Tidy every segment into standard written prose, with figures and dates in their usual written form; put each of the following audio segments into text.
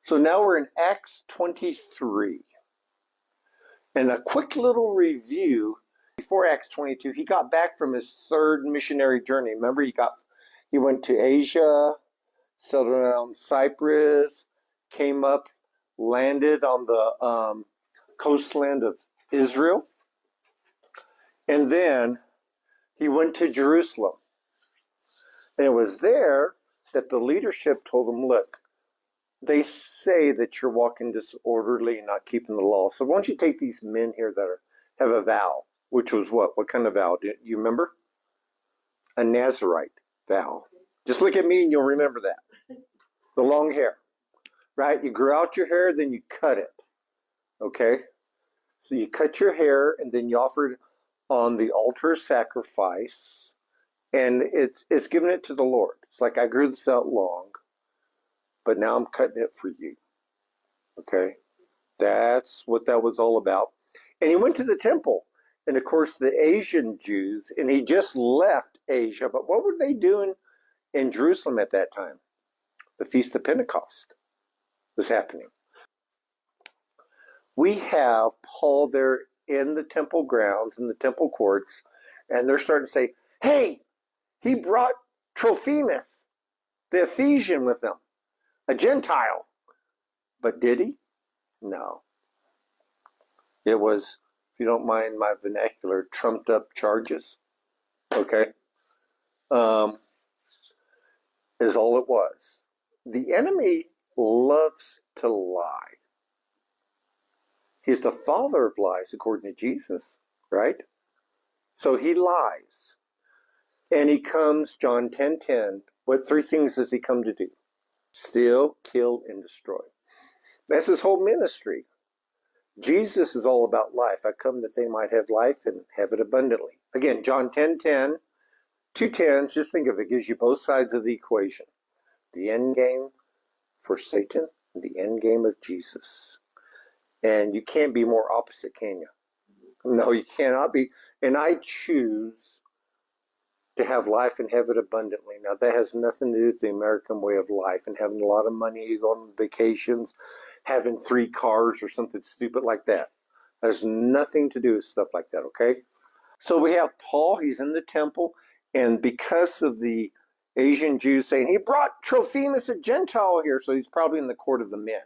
So now we're in Acts 23. And a quick little review. Before Acts 22, he got back from his third missionary journey. Remember, he went to Asia, settled around Cyprus, came up, landed on the coastland of Israel, and then he went to Jerusalem. And it was there that the leadership told him, look, they say that you're walking disorderly and not keeping the law. So why don't you take these men here that have a vow, which was what? What kind of vow? Do you remember? A Nazarite vow. Just look at me and you'll remember that. The long hair, right? You grow out your hair, then you cut it. Okay? So you cut your hair and then you offer it on the altar of sacrifice, and it's giving it to the Lord. It's like, I grew this out long, but now I'm cutting it for you. Okay? That's what that was all about. And he went to the temple. And of course, the Asian Jews, and he just left Asia, but what were they doing in Jerusalem at that time? The Feast of Pentecost was happening. We have Paul there in the temple grounds, in the temple courts, and they're starting to say, hey, he brought Trophimus, the Ephesian, with him, a Gentile. But did he? No. It was, if you don't mind my vernacular, trumped up charges. Okay? Is all it was. The enemy loves to lie. He's the father of lies, according to Jesus, right? So he lies. And he comes, John 10:10, what three things does he come to do? Steal, kill, and destroy. That's his whole ministry. Jesus is all about life. I come that they might have life and have it abundantly. Again, John 10:10, two tens, just think of it, gives you both sides of the equation. The end game for Satan, and the end game of Jesus. And you can't be more opposite, can you? No, you cannot be. And I choose to have life and have it abundantly. Now, that has nothing to do with the American way of life and having a lot of money, going on vacations, having 3 cars or something stupid like that. There's nothing to do with stuff like that, okay? So we have Paul, he's in the temple, and because of the Asian Jews saying, he brought Trophimus, a Gentile, here, so he's probably in the court of the men.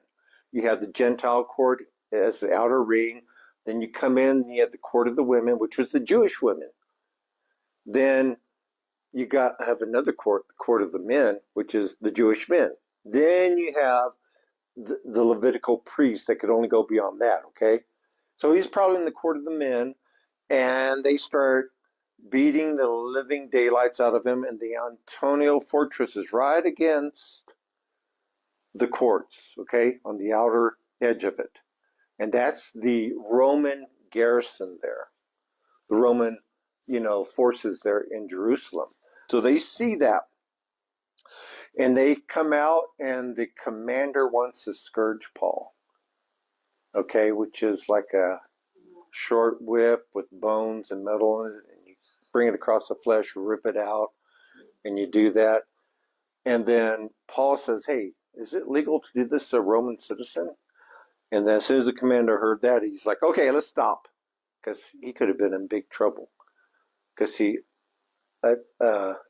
You have the Gentile court as the outer ring. Then you come in and you have the court of the women, which was the Jewish women. Then you have another court, the court of the men, which is the Jewish men. Then you have the Levitical priests that could only go beyond that, okay? So he's probably in the court of the men, and they start beating the living daylights out of him, and the Antonia fortress is right against the courts, okay, on the outer edge of it. And that's the Roman garrison there, the Roman, forces there in Jerusalem. So they see that, and they come out, and the commander wants to scourge Paul, okay, which is like a short whip with bones and metal in it, and you bring it across the flesh, rip it out, and you do that. And then Paul says, hey, is it legal to do this to a Roman citizen? And then as soon as the commander heard that, he's like, okay, let's stop. Because he could have been in big trouble. Because he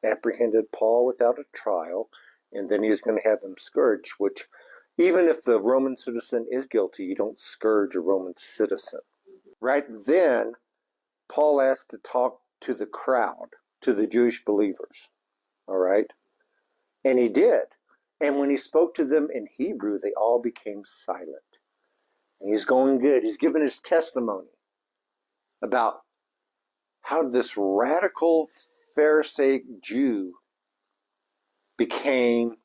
apprehended Paul without a trial, and then he was going to have him scourged, which even if the Roman citizen is guilty, you don't scourge a Roman citizen. Right then, Paul asked to talk to the crowd, to the Jewish believers. All right? And he did. And when he spoke to them in Hebrew, they all became silent. And he's going good. He's giving his testimony about how this radical Pharisaic Jew became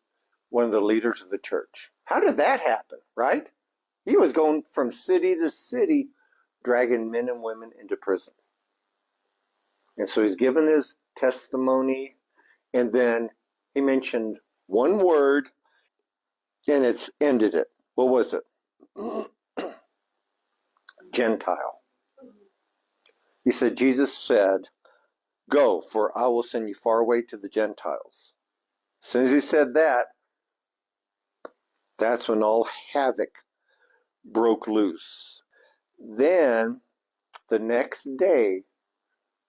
one of the leaders of the church. How did that happen, right? He was going from city to city, dragging men and women into prison. And so he's given his testimony, and then he mentioned one word, and it's ended it. What was it? Gentile. He said, Jesus said, go, for I will send you far away to the Gentiles. As soon as he said that, That's when all havoc broke loose. Then, the next day,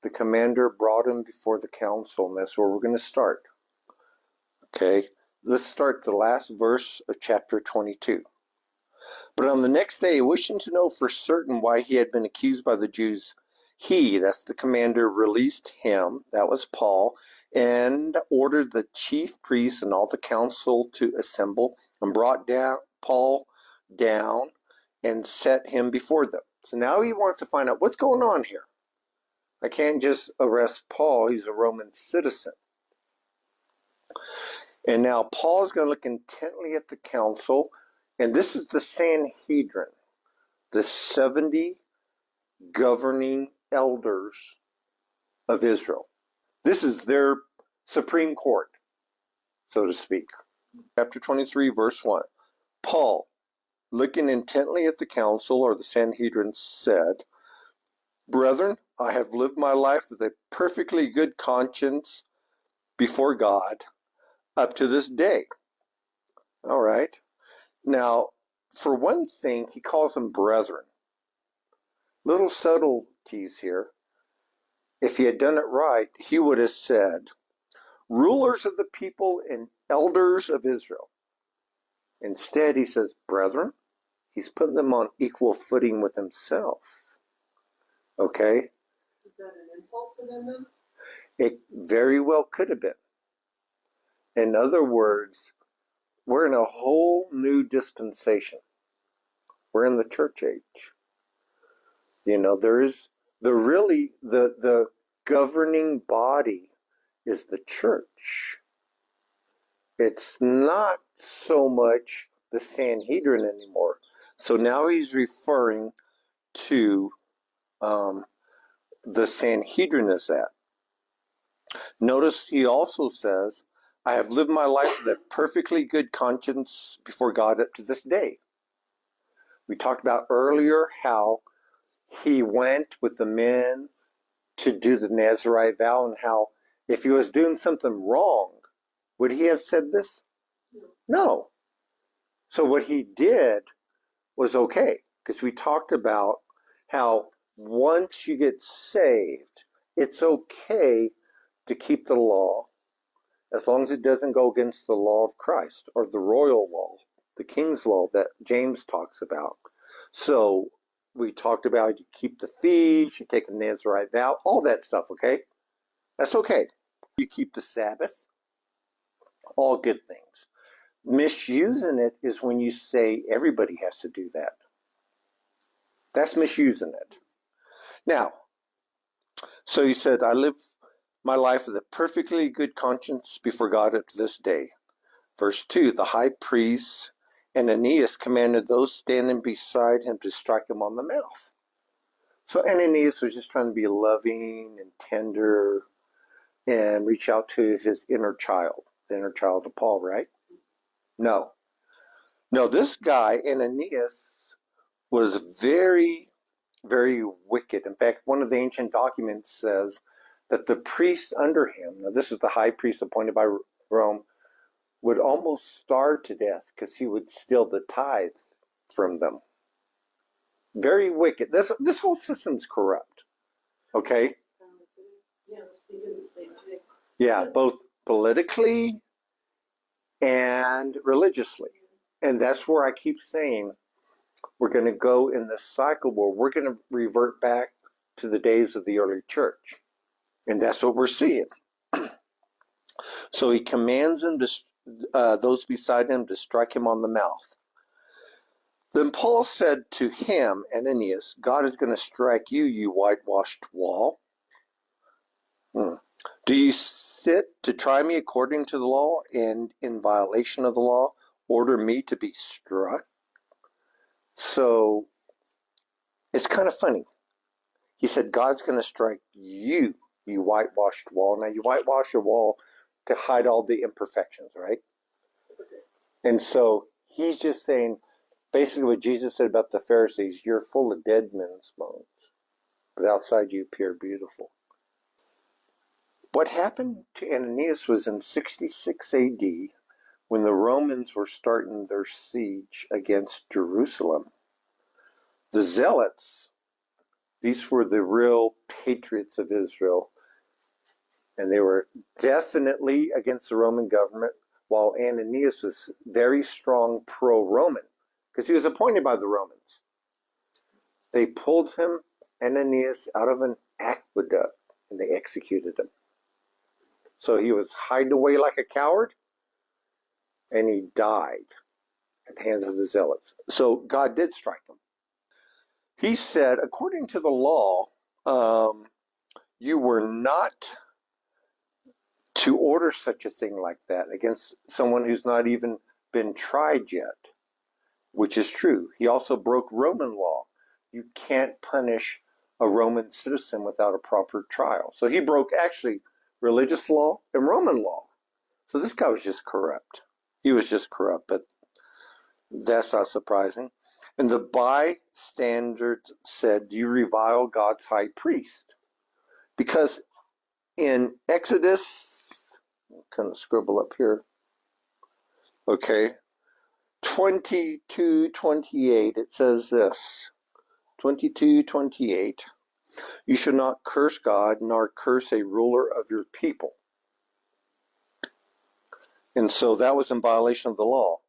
the commander brought him before the council, and that's where we're going to start. Okay, let's start the last verse of chapter 22. But on the next day, wishing to know for certain why he had been accused by the Jews, he, that's the commander, released him, that was Paul, and ordered the chief priests and all the council to assemble, and brought Paul down and set him before them. So now he wants to find out what's going on here. I can't just arrest Paul, he's a Roman citizen. And now Paul's going to look intently at the council, and this is the Sanhedrin, the 70 governing elders of Israel. This is their Supreme Court, so to speak. Chapter 23, verse 1. Paul, looking intently at the council, or the Sanhedrin, said, Brethren, I have lived my life with a perfectly good conscience before God up to this day. All right. Now, for one thing, he calls them brethren. Little subtleties here. If he had done it right, he would have said, rulers of the people and elders of Israel. Instead, he says, brethren. He's putting them on equal footing with himself. Okay? Is that an insult for them then? It very well could have been. In other words, we're in a whole new dispensation. We're in the church age. You know, the governing body is the church. It's not so much the Sanhedrin anymore. So now he's referring to the Sanhedrin as that. Notice he also says, I have lived my life with a perfectly good conscience before God up to this day. We talked about earlier how he went with the men to do the Nazirite vow, and how if he was doing something wrong, would he have said this? No. So what he did was okay, because we talked about how once you get saved, it's okay to keep the law as long as it doesn't go against the law of Christ, or the royal law, the king's law that James talks about. So we talked about you keep the feast, you take a Nazirite vow, all that stuff, okay? That's okay. You keep the Sabbath, all good things. Misusing it is when you say everybody has to do that. That's misusing it. Now, so he said, I live my life with a perfectly good conscience before God up to this day. Verse 2, the high priest Ananias commanded those standing beside him to strike him on the mouth. So Ananias was just trying to be loving and tender and reach out to his inner child, the inner child of Paul, right? No, this guy, Ananias, was very, very wicked. In fact, one of the ancient documents says that the priest under him, now this is the high priest appointed by Rome, would almost starve to death because he would steal the tithes from them. Very wicked. This whole system's corrupt. Okay? Yeah, I was thinking the same thing. Yeah, both politically and religiously. And that's where I keep saying we're going to go in this cycle where we're going to revert back to the days of the early church. And that's what we're seeing. So he commands them those beside him to strike him on the mouth. Then Paul said to him, Ananias, God is going to strike you, you whitewashed wall. Do you sit to try me according to the law, and in violation of the law, order me to be struck? So it's kind of funny. He said, God's going to strike you, you whitewashed wall. Now, you whitewash your wall to hide all the imperfections, right? And so he's just saying, basically what Jesus said about the Pharisees, you're full of dead men's bones, but outside you appear beautiful. What happened to Ananias was in 66 AD, when the Romans were starting their siege against Jerusalem, the Zealots, these were the real patriots of Israel, and they were definitely against the Roman government, while Ananias was very strong pro-Roman, because he was appointed by the Romans. They pulled him, Ananias, out of an aqueduct, and they executed him. So he was hiding away like a coward, and he died at the hands of the Zealots. So God did strike him. He said, according to the law, you were not to order such a thing like that against someone who's not even been tried yet, which is true. He also broke Roman law. You can't punish a Roman citizen without a proper trial. So he broke actually religious law and Roman law. So this guy was just corrupt. He was just corrupt, but that's not surprising. And the bystanders said, "You revile God's high priest." Because in Exodus, I'm kind of scribble up here, okay, 22:28, it says this, 22:28, "You should not curse God, nor curse a ruler of your people." And so that was in violation of the law.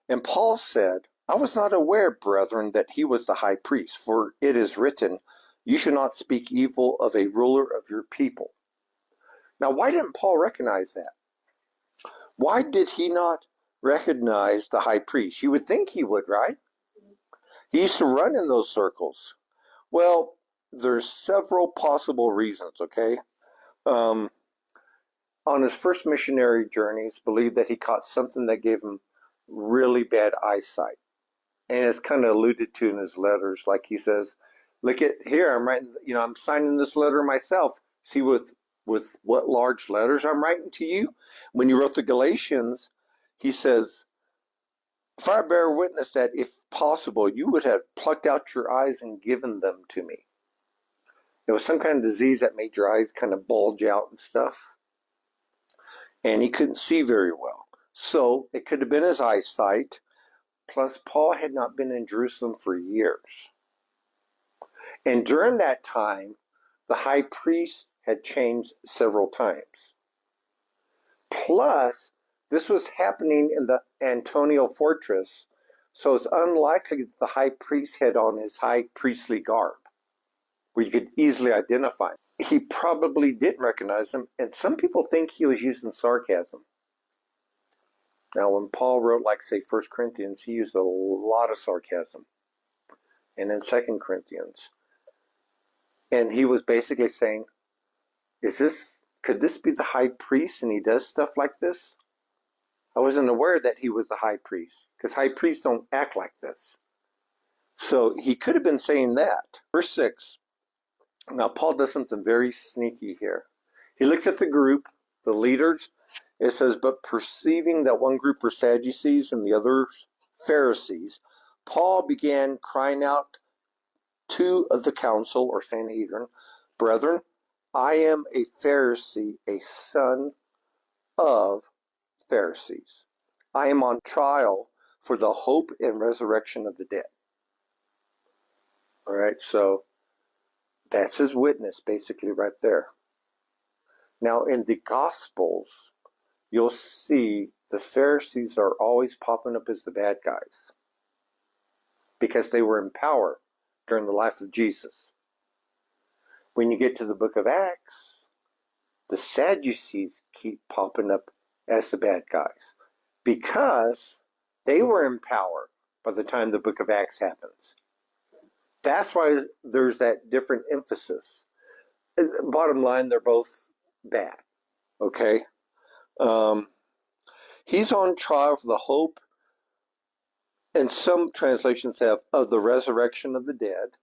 And Paul said, "I was not aware, brethren, that he was the high priest, for it is written, you should not speak evil of a ruler of your people." Now, why didn't Paul recognize that? Why did he not recognize the high priest? You would think he would, right? He used to run in those circles. Well, there's several possible reasons, okay? On his first missionary journeys, believed that he caught something that gave him really bad eyesight. And it's kind of alluded to in his letters, like he says, look at here, I'm writing, I'm signing this letter myself. See with what large letters I'm writing to you? When he wrote the Galatians, he says, "For I bear witness that if possible, you would have plucked out your eyes and given them to me." It was some kind of disease that made your eyes kind of bulge out and stuff. And he couldn't see very well. So it could have been his eyesight. Plus, Paul had not been in Jerusalem for years. And during that time, the high priest had changed several times. Plus, this was happening in the Antonia fortress, so it's unlikely that the high priest had on his high priestly garb, where you could easily identify him. He probably didn't recognize him, and some people think he was using sarcasm. Now, when Paul wrote, like, say, 1 Corinthians, he used a lot of sarcasm. And in 2 Corinthians. And he was basically saying, could this be the high priest and he does stuff like this? I wasn't aware that he was the high priest, because high priests don't act like this. So he could have been saying that. Verse 6. Now, Paul does something very sneaky here. He looks at the group, the leaders. It says, "But perceiving that one group were Sadducees and the others Pharisees, Paul began crying out to the council," or Sanhedrin, "Brethren, I am a Pharisee, a son of Pharisees. I am on trial for the hope and resurrection of the dead." All right, so that's his witness basically right there. Now, in the Gospels, you'll see the Pharisees are always popping up as the bad guys because they were in power during the life of Jesus. When you get to the book of Acts, the Sadducees keep popping up as the bad guys because they were in power by the time the book of Acts happens. That's why there's that different emphasis. Bottom line, they're both bad, okay? He's on trial for the hope, and some translations have, of the resurrection of the dead.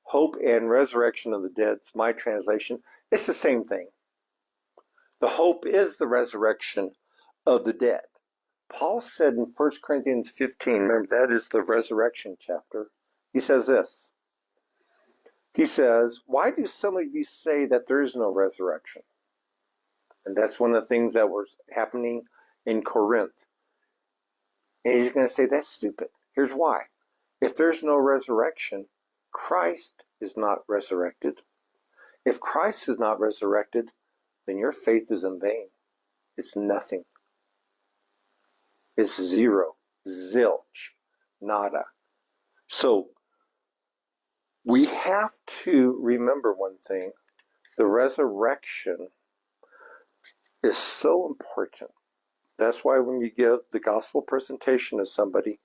Hope and resurrection of the dead is my translation. It's the same thing. The hope is the resurrection of the dead. Paul said in 1 Corinthians 15, remember that is the resurrection chapter, he says this. He says, "Why do some of you say that there is no resurrection?" And that's one of the things that was happening in Corinth. And he's going to say, that's stupid. Here's why. If there's no resurrection, Christ is not resurrected. If Christ is not resurrected, then your faith is in vain. It's nothing. It's zero, zilch, nada. So we have to remember one thing. The resurrection is so important. That's why when you give the gospel presentation to somebody,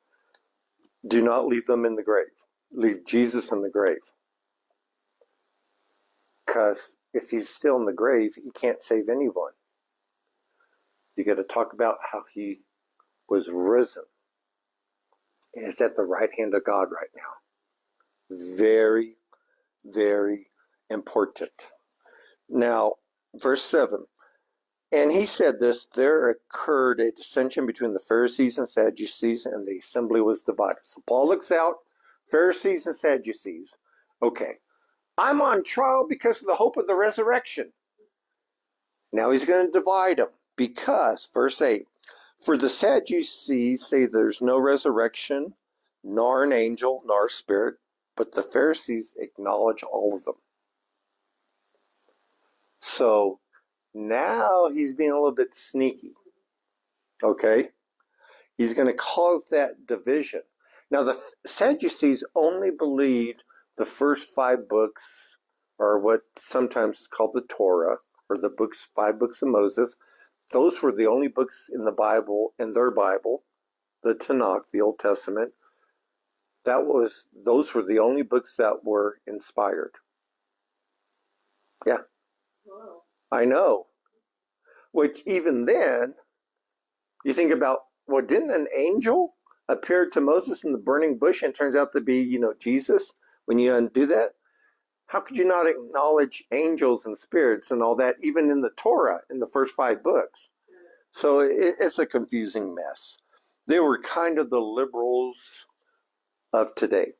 do not leave them in the grave. Leave Jesus in the grave. Because if he's still in the grave, he can't save anyone. You got to talk about how he was risen. And it's at the right hand of God right now. Very, very important. Now, verse 7. And he said this, there occurred a dissension between the Pharisees and Sadducees, and the assembly was divided. So Paul looks out, Pharisees and Sadducees. Okay, I'm on trial because of the hope of the resurrection. Now he's going to divide them because, verse 8, for the Sadducees say there's no resurrection, nor an angel, nor a spirit, but the Pharisees acknowledge all of them. So now he's being a little bit sneaky. Okay? He's going to cause that division. Now the Sadducees only believed the first 5 books, or what sometimes is called the Torah, or the 5 books of Moses. Those were the only books in the Bible, in their Bible, the Tanakh, the Old Testament. Those were the only books that were inspired. Yeah. Wow. I know. Which even then, you think about, well, didn't an angel appear to Moses in the burning bush and turns out to be, Jesus? When you undo that, how could you not acknowledge angels and spirits and all that, even in the Torah, in the first 5 books? So it's a confusing mess. They were kind of the liberals of today.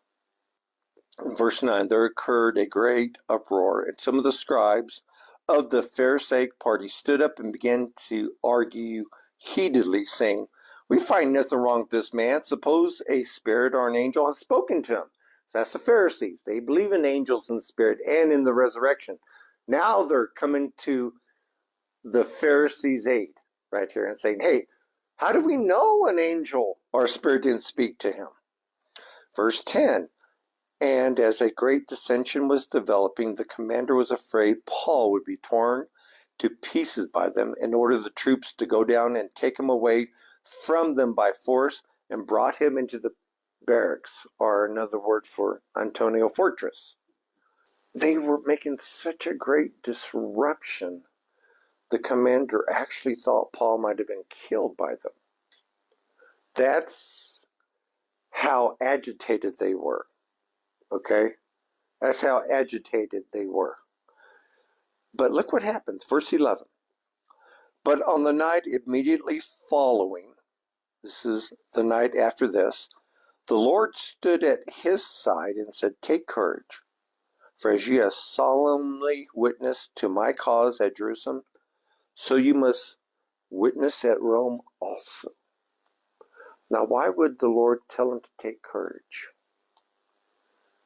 In verse 9, there occurred a great uproar, and some of the scribes of the Pharisaic party stood up and began to argue heatedly, saying, we find nothing wrong with this man. Suppose a spirit or an angel has spoken to him. So that's the Pharisees. They believe in angels and spirit and in the resurrection. Now they're coming to the Pharisees' aid right here and saying, hey, how do we know an angel or spirit didn't speak to him? Verse 10, and as a great dissension was developing, the commander was afraid Paul would be torn to pieces by them and ordered the troops to go down and take him away from them by force and brought him into the barracks, or another word for Antonia fortress. They were making such a great disruption, the commander actually thought Paul might have been killed by them. That's how agitated they were. Okay? That's how agitated they were. But look what happens. Verse 11. But on the night immediately following, this is the night after this, the Lord stood at his side and said, take courage, for as you have solemnly witnessed to my cause at Jerusalem, so you must witness at Rome also. Now, why would the Lord tell him to take courage?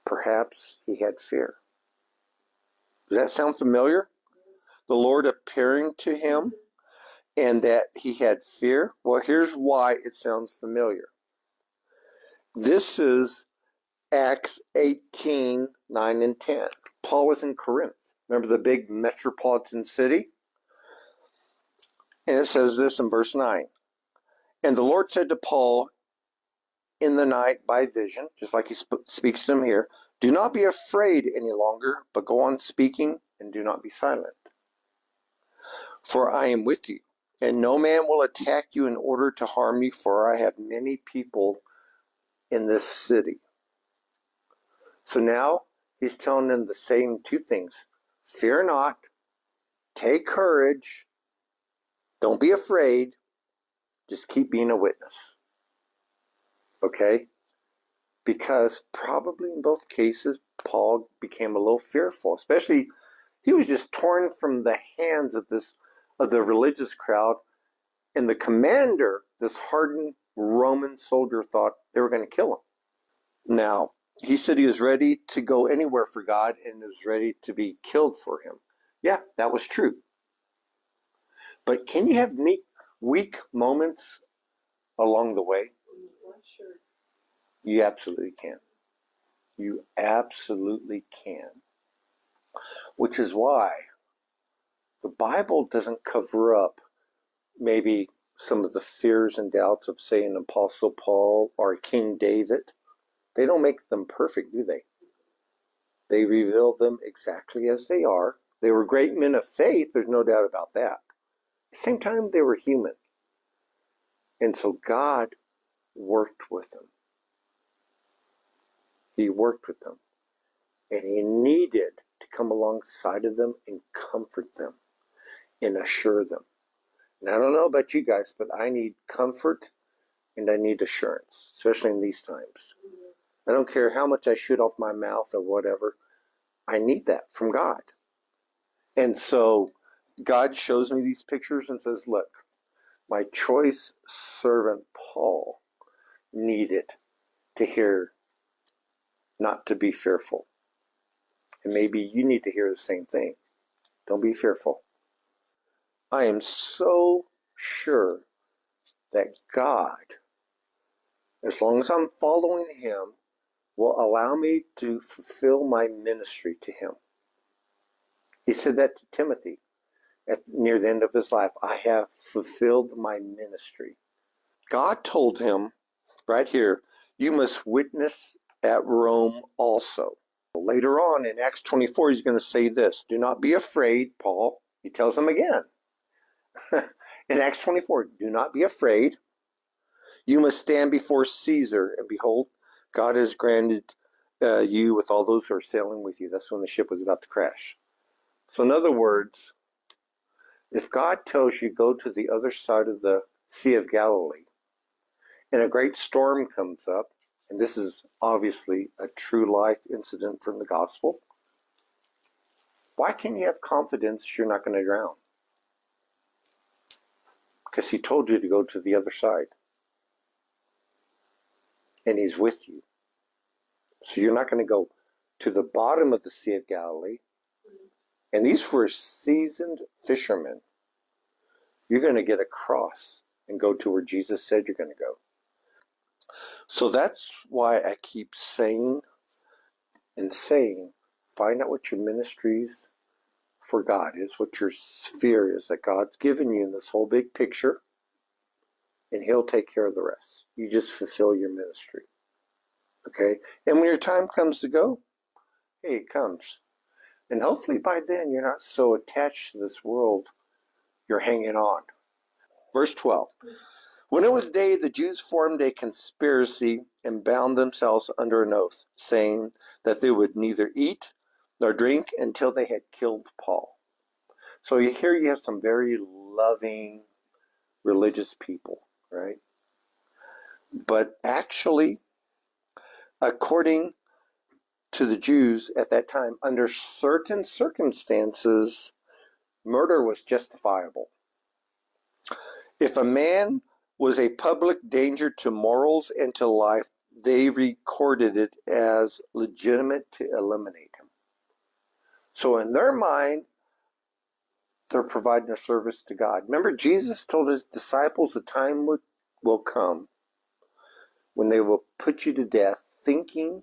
Perhaps he had fear. Does that sound familiar? The Lord appearing to him and that he had fear? Well, here's why it sounds familiar. This is Acts 18, 9 and 10. Paul was in Corinth. Remember the big metropolitan city? And it says this in verse 9. And the Lord said to Paul in the night by vision, just like he speaks to him here, do not be afraid any longer, but go on speaking and do not be silent. For I am with you, and no man will attack you in order to harm you, for I have many people in this city. So now he's telling them the same 2 things. Fear not, take courage, don't be afraid, just keep being a witness. Okay? Because probably in both cases, Paul became a little fearful. Especially, he was just torn from the hands of the religious crowd. And the commander, this hardened Roman soldier thought they were going to kill him. Now, he said he was ready to go anywhere for God and was ready to be killed for him. Yeah, that was true. But can you have weak moments along the way? Sure. You absolutely can. You absolutely can. Which is why the Bible doesn't cover up maybe some of the fears and doubts of, say, an Apostle Paul or King David. They don't make them perfect, do they? They reveal them exactly as they are. They were great men of faith, there's no doubt about that. At the same time, they were human. And so God worked with them. He worked with them. And he needed to come alongside of them and comfort them and assure them. And I don't know about you guys, but I need comfort and I need assurance, especially in these times. I don't care how much I shoot off my mouth or whatever. I need that from God. And so God shows me these pictures and says, look, my choice servant Paul needed to hear not to be fearful. And maybe you need to hear the same thing. Don't be fearful. I am so sure that God, as long as I'm following him, will allow me to fulfill my ministry to him. He said that to Timothy near the end of his life. I have fulfilled my ministry. God told him right here, you must witness at Rome also. Later on in Acts 24, he's going to say this, do not be afraid, Paul. He tells him again. In Acts 24, do not be afraid. You must stand before Caesar, and behold, God has granted you with all those who are sailing with you. That's when the ship was about to crash. So in other words, if God tells you go to the other side of the Sea of Galilee, and a great storm comes up, and this is obviously a true life incident from the gospel, why can you have confidence you're not going to drown? Because he told you to go to the other side. And he's with you. So you're not going to go to the bottom of the Sea of Galilee. And these were seasoned fishermen. You're going to get across and go to where Jesus said you're going to go. So that's why I keep saying, find out what your ministries for God is, what your sphere is that God's given you in this whole big picture, and he'll take care of the rest. You just fulfill your ministry. Okay? And when your time comes to go, hey, it comes. And hopefully by then you're not so attached to this world, you're hanging on. Verse 12. When it was day, the Jews formed a conspiracy and bound themselves under an oath, saying that they would neither eat nor drink until they had killed Paul. So here you have some very loving religious people, right? But actually, according to the Jews at that time, under certain circumstances, murder was justifiable. If a man was a public danger to morals and to life, they recorded it as legitimate to eliminate him. So in their mind, they're providing a service to God. Remember, Jesus told his disciples the time will come when they will put you to death thinking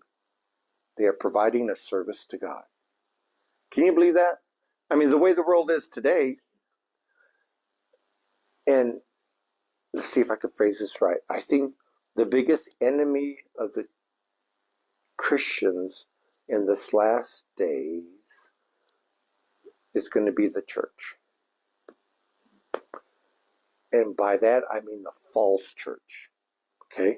they are providing a service to God. Can you believe that? I mean, the way the world is today, and let's see if I can phrase this right. I think the biggest enemy of the Christians in this last days is going to be the church. And by that, I mean the false church. Okay?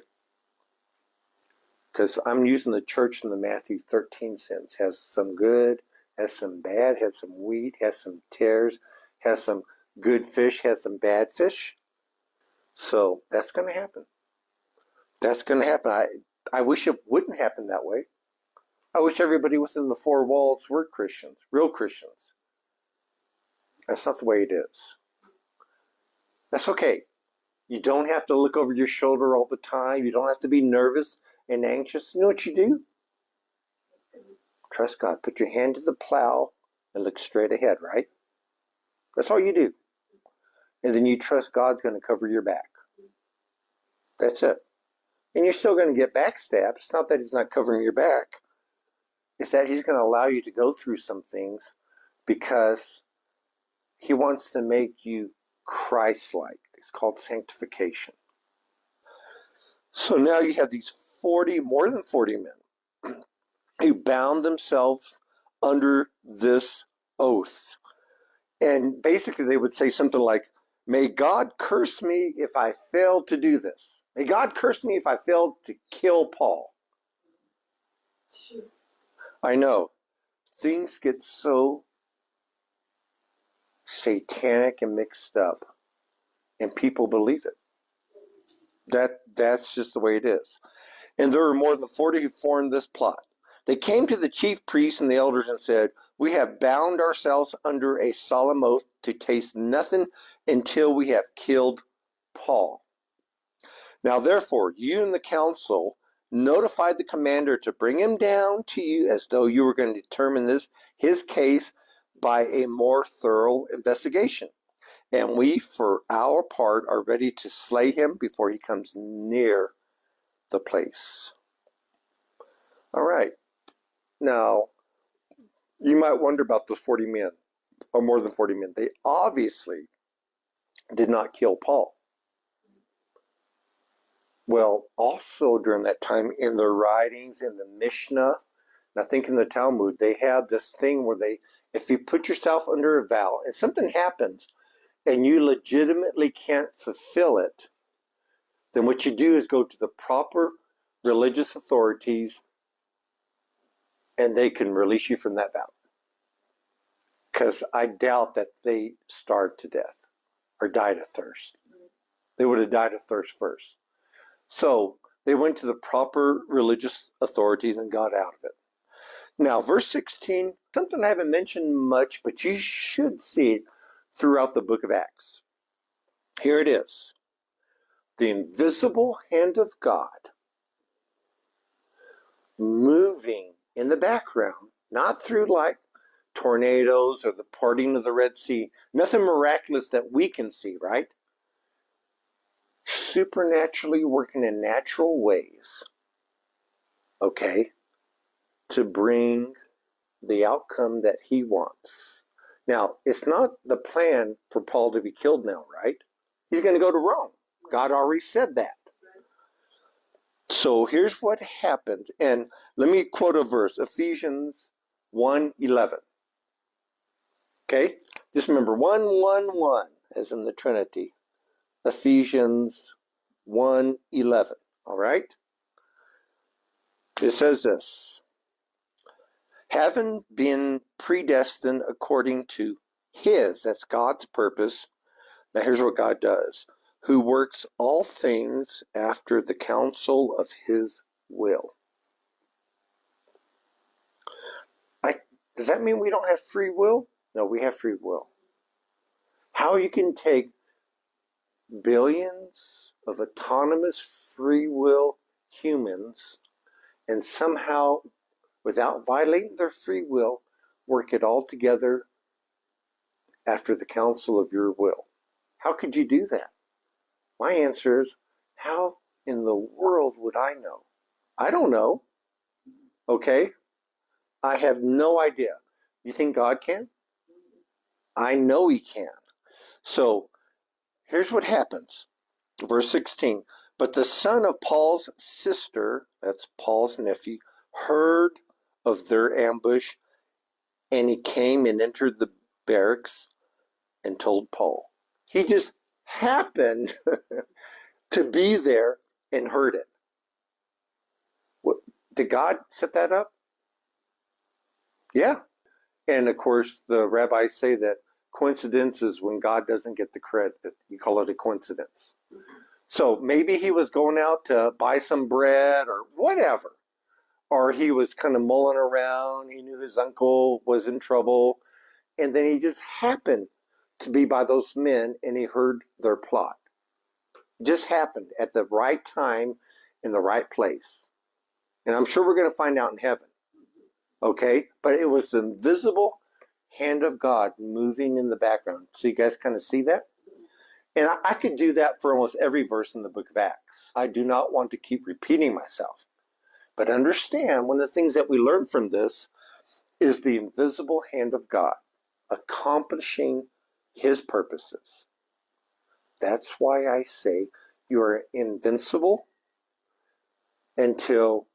Because I'm using the church in the Matthew 13 sense. Has some good, has some bad, has some wheat, has some tares, has some good fish, has some bad fish. So that's going to happen. That's going to happen. I wish it wouldn't happen that way. I wish everybody within the four walls were Christians, real Christians. That's not the way it is. That's okay. You don't have to look over your shoulder all the time. You don't have to be nervous and anxious. You know what you do? Trust God. Put your hand to the plow and look straight ahead, right? That's all you do. And then you trust God's going to cover your back. That's it. And you're still going to get backstabbed. It's not that he's not covering your back. It's that he's going to allow you to go through some things because he wants to make you Christ-like. It's called sanctification. So now you have these more than 40 men who bound themselves under this oath. And basically they would say something like, may God curse me if I fail to do this. May God curse me if I fail to kill Paul. I know. Things get so satanic and mixed up, and people believe it. That's just the way it is. And there were more than 40 who formed this plot. They came to the chief priests and the elders and said, we have bound ourselves under a solemn oath to taste nothing until we have killed Paul. Now therefore, you and the council notified the commander to bring him down to you as though you were going to determine his case by a more thorough investigation. And we, for our part, are ready to slay him before he comes near the place. All right. Now, you might wonder about those 40 men, or more than 40 men. They obviously did not kill Paul. Well, also during that time in the writings, in the Mishnah, and I think in the Talmud, they had this thing where if you put yourself under a vow and something happens and you legitimately can't fulfill it, then what you do is go to the proper religious authorities and they can release you from that vow. Because I doubt that they starved to death or died of thirst. They would have died of thirst first. So they went to the proper religious authorities and got out of it. Now, verse 16, something I haven't mentioned much, but you should see it throughout the book of Acts. Here it is. The invisible hand of God moving in the background, not through like tornadoes or the parting of the Red Sea, nothing miraculous that we can see, right? Supernaturally working in natural ways, okay, to bring the outcome that he wants. Now, it's not the plan for Paul to be killed now, right? He's going to go to Rome. God already said that. So here's what happened. And let me quote a verse, Ephesians 1:11. Okay? Just remember 1:1:1 as in the Trinity. Ephesians 1:11. All right? It says this. Having been predestined according to that's God's purpose. Now here's what God does. Who works all things after the counsel of his will. Does that mean we don't have free will? No, we have free will. How you can take billions of autonomous free will humans and somehow, without violating their free will, work it all together after the counsel of your will. How could you do that? My answer is, how in the world would I know? I don't know. Okay? I have no idea. You think God can? I know he can. So, here's what happens. Verse 16. But the son of Paul's sister, that's Paul's nephew, heard of their ambush, and he came and entered the barracks and told Paul. He just happened to be there and heard it. Did God set that up? Yeah. And of course, the rabbis say that coincidence is when God doesn't get the credit. You call it a coincidence. So maybe he was going out to buy some bread or whatever. Or he was kind of mulling around. He knew his uncle was in trouble. And then he just happened to be by those men and he heard their plot. just happened at the right time in the right place. And I'm sure we're going to find out in heaven. Okay? But it was the invisible hand of God moving in the background. So you guys kind of see that? And I could do that for almost every verse in the book of Acts. I do not want to keep repeating myself. But understand, one of the things that we learn from this is the invisible hand of God accomplishing his purposes. That's why I say you are invincible until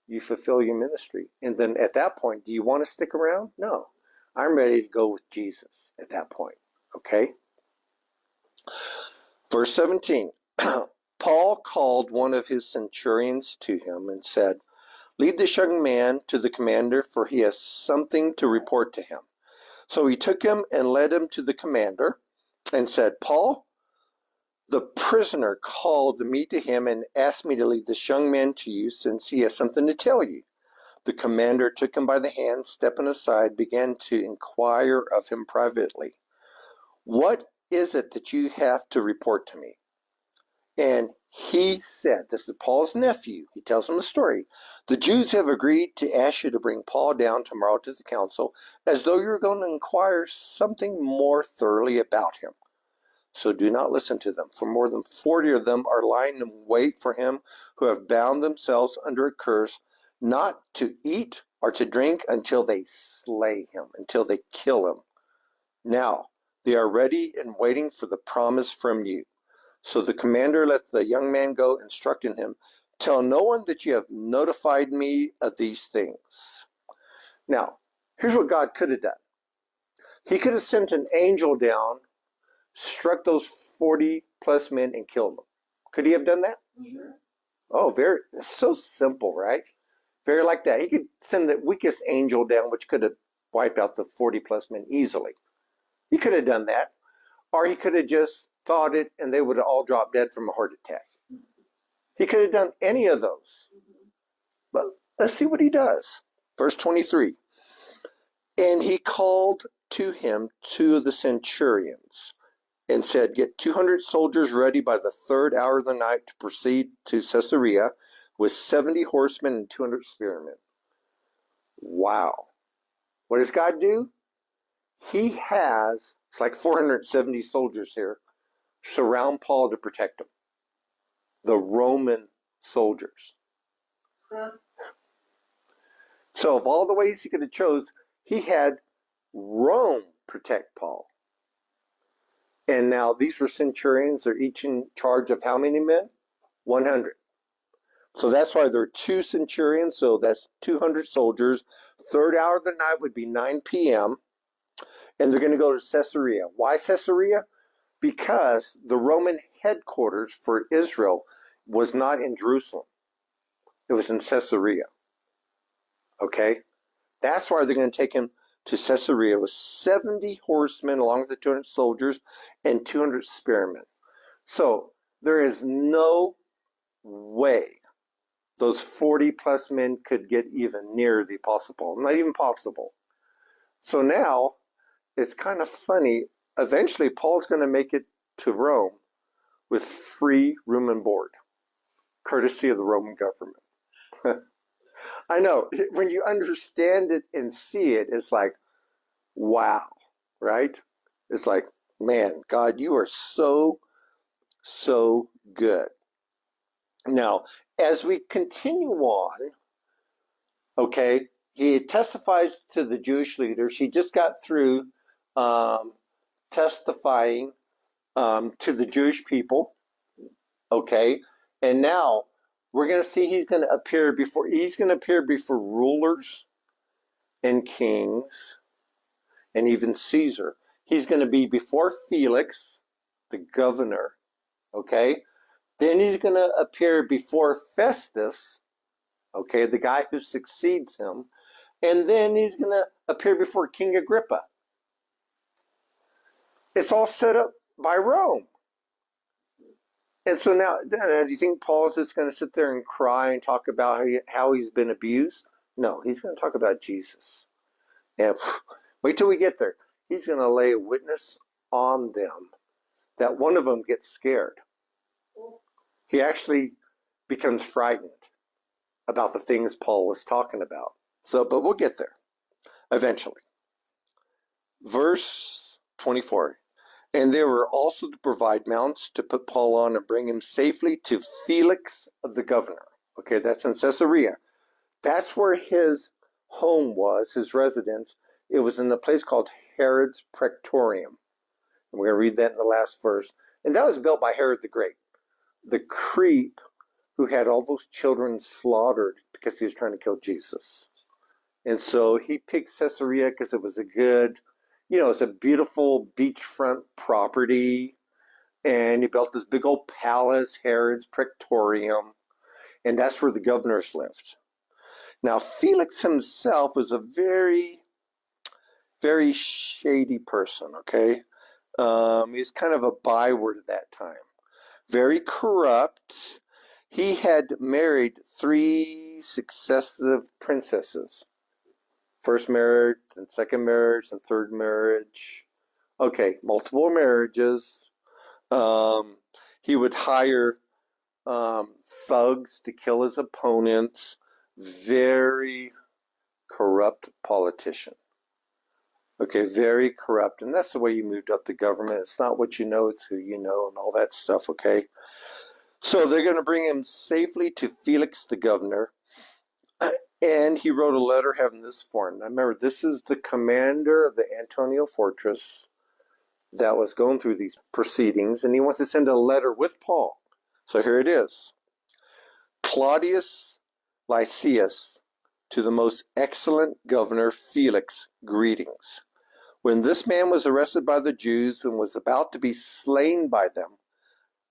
you fulfill your ministry. And then at that point, do you want to stick around? No. I'm ready to go with Jesus at that point. Okay? Verse 17. Paul called one of his centurions to him and said, "Lead this young man to the commander, for he has something to report to him." So he took him and led him to the commander and said, "Paul, the prisoner called me to him and asked me to lead this young man to you, since he has something to tell you." The commander took him by the hand, stepping aside, began to inquire of him privately. "What is it that you have to report to me?" And he said, this is Paul's nephew, he tells him the story. "The Jews have agreed to ask you to bring Paul down tomorrow to the council, as though you're going to inquire something more thoroughly about him. So do not listen to them, for more than 40 of them are lying in wait for him, who have bound themselves under a curse, not to eat or to drink until they slay him, until they kill him. Now they are ready and waiting for the promise from you." So the commander let the young man go, instructing him, "Tell no one that you have notified me of these things." Now, here's what God could have done. He could have sent an angel down, struck those 40 plus men, and killed them. Could he have done that? Sure. Oh, it's so simple, right? Very like that. He could send the weakest angel down, which could have wiped out the 40 plus men easily. He could have done that. Or he could have just thought it and they would have all dropped dead from a heart attack. He could have done any of those. But let's see what he does. Verse 23. And he called to him 2 of the centurions and said, "Get 200 soldiers ready by the 3rd hour of the night to proceed to Caesarea with 70 horsemen and 200 spearmen." Wow. What does God do? He has, it's like 470 soldiers here, surround Paul to protect him. The Roman soldiers. Huh? So of all the ways he could have chose, he had Rome protect Paul. And now these were centurions. They're each in charge of how many men? 100. So that's why there are 2 centurions. So that's 200 soldiers. 3rd hour of the night would be 9 p.m. And they're going to go to Caesarea. Why Caesarea? Because the Roman headquarters for Israel was not in Jerusalem. It was in Caesarea. Okay? That's why they're going to take him to Caesarea with 70 horsemen along with the 200 soldiers and 200 spearmen. So there is no way those 40 plus men could get even near the Apostle Paul. Not even possible. So now it's kind of funny. Eventually Paul's going to make it to Rome with free room and board, courtesy of the Roman government. I know, when you understand it and see it, it's like, wow, right? It's like, man, God, you are so, so good. Now, as we continue on, okay, he testifies to the Jewish leaders. He just got through testifying to the Jewish people, okay, and now we're going to see he's going to appear before rulers and kings and even Caesar. He's going to be before Felix, the governor, okay? Then he's going to appear before Festus, okay, the guy who succeeds him. And then he's going to appear before King Agrippa. It's all set up by Rome. And so now, do you think Paul's just going to sit there and cry and talk about how he's been abused? No, he's going to talk about Jesus. And wait till we get there. He's going to lay a witness on them that one of them gets scared. He actually becomes frightened about the things Paul was talking about. So, but we'll get there eventually. Verse 24. And they were also to provide mounts to put Paul on and bring him safely to Felix the governor. Okay, that's in Caesarea. That's where his home was, his residence. It was in a place called Herod's Praetorium. And we're going to read that in the last verse. And that was built by Herod the Great, the creep who had all those children slaughtered because he was trying to kill Jesus. And so he picked Caesarea because it was a good, it's a beautiful beachfront property. And he built this big old palace, Herod's Praetorium. And that's where the governors lived. Now, Felix himself was a very, very shady person, okay? He's kind of a byword at that time. Very corrupt. He had married 3 successive princesses. First marriage, and second marriage, and third marriage. Okay, multiple marriages. He would hire thugs to kill his opponents. Very corrupt politician. Okay, very corrupt. And that's the way you moved up the government. It's not what you know, it's who you know and all that stuff, okay? So they're going to bring him safely to Felix the governor. And he wrote a letter having this form. Now remember, this is the commander of the Antonia fortress that was going through these proceedings, and he wants to send a letter with Paul. So here it is. Claudius Lysias, to the most excellent governor Felix, greetings. When this man was arrested by the Jews and was about to be slain by them,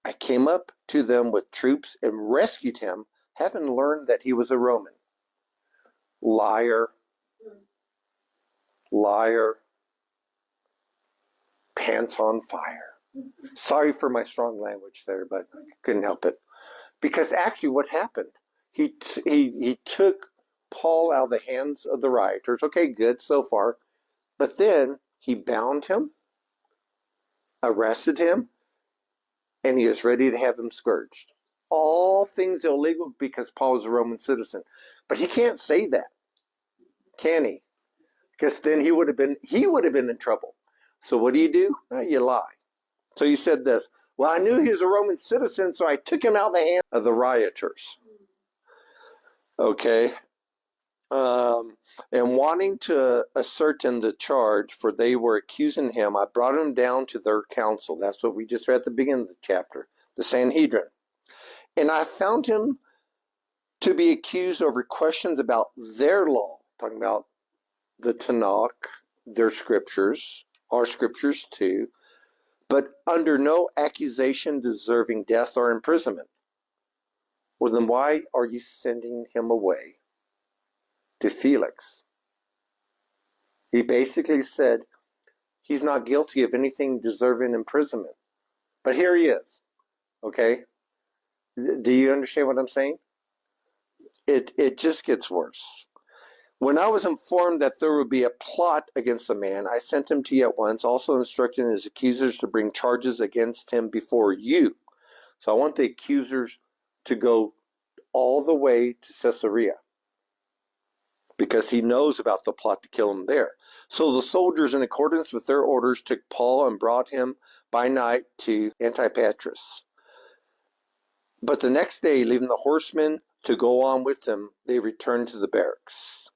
I came up to them with troops and rescued him, having learned that he was a Roman. Liar. Liar. Pants on fire. Sorry for my strong language there, but I couldn't help it. Because actually what happened, he took Paul out of the hands of the rioters. Okay, good so far. But then he bound him, arrested him, and he was ready to have him scourged. All things illegal because Paul was a Roman citizen. But he can't say that, can he? Because then he would have been in trouble. So what do? You lie. So he said this, well, I knew he was a Roman citizen, so I took him out of the hands of the rioters. Okay. And wanting to ascertain the charge, for they were accusing him, I brought him down to their council. That's what we just read at the beginning of the chapter, the Sanhedrin. And I found him to be accused over questions about their law, talking about the Tanakh, their scriptures, our scriptures too, but under no accusation deserving death or imprisonment. Well, then why are you sending him away to Felix? He basically said he's not guilty of anything deserving imprisonment. But here he is. Okay? Do you understand what I'm saying? It just gets worse. When I was informed that there would be a plot against the man, I sent him to you at once, also instructing his accusers to bring charges against him before you. So I want the accusers to go all the way to Caesarea, because he knows about the plot to kill him there. So the soldiers, in accordance with their orders, took Paul and brought him by night to Antipatris. But the next day, leaving the horsemen to go on with them, they returned to the barracks.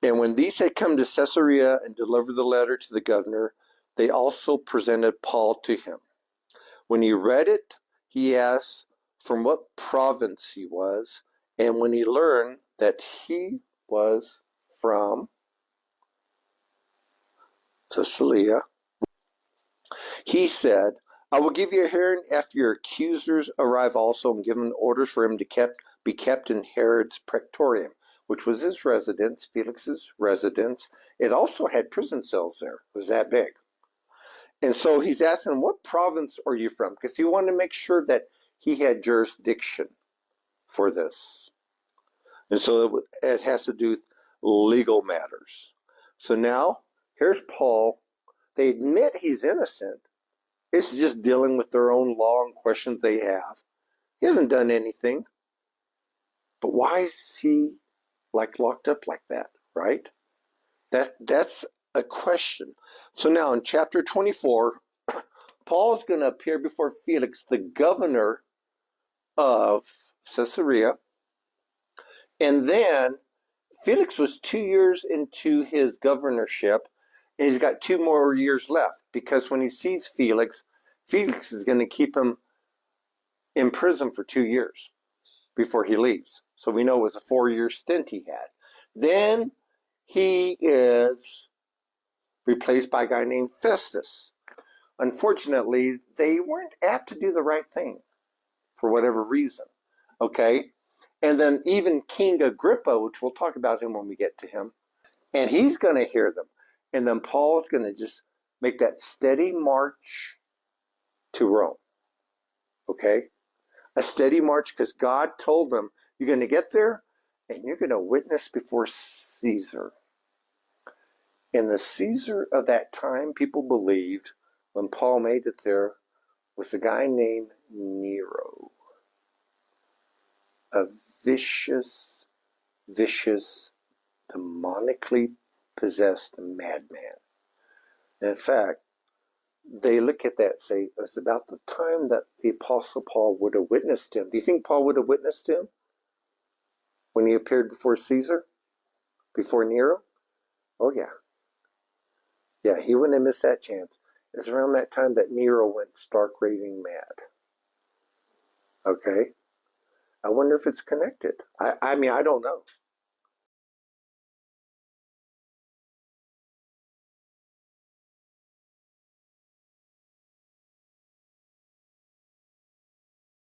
And when these had come to Caesarea and delivered the letter to the governor, they also presented Paul to him. When he read it, he asked from what province he was, and when he learned that he was from Caesarea, he said, I will give you a hearing after your accusers arrive also, and given orders for him to be kept in Herod's Praetorium, which was his residence, Felix's residence. It also had prison cells there. It was that big. And so he's asking, what province are you from? Because he wanted to make sure that he had jurisdiction for this. And so it has to do with legal matters. So now, here's Paul. They admit he's innocent. It's just dealing with their own law and questions they have. He hasn't done anything. But why is he locked up like that, right? That's a question. So now in chapter 24, Paul is going to appear before Felix, the governor of Caesarea. And then Felix was 2 years into his governorship, and he's got 2 more years left, because when he sees Felix, Felix is going to keep him in prison for 2 years before he leaves. So we know it was a 4-year stint he had. Then he is replaced by a guy named Festus. Unfortunately, they weren't apt to do the right thing for whatever reason. Okay? And then even King Agrippa, which we'll talk about him when we get to him, and he's going to hear them. And then Paul is going to just make that steady march to Rome. Okay? A steady march, because God told them, you're going to get there and you're going to witness before Caesar. And the Caesar of that time, people believed, when Paul made it there, was a guy named Nero. A vicious, demonically possessed madman. And in fact, they look at that and say, it's about the time that the Apostle Paul would have witnessed him. Do you think Paul would have witnessed him when he appeared before Caesar? Before Nero? Oh, yeah. Yeah, he wouldn't have missed that chance. It's around that time that Nero went stark raving mad. Okay? I wonder if it's connected. I mean, I don't know.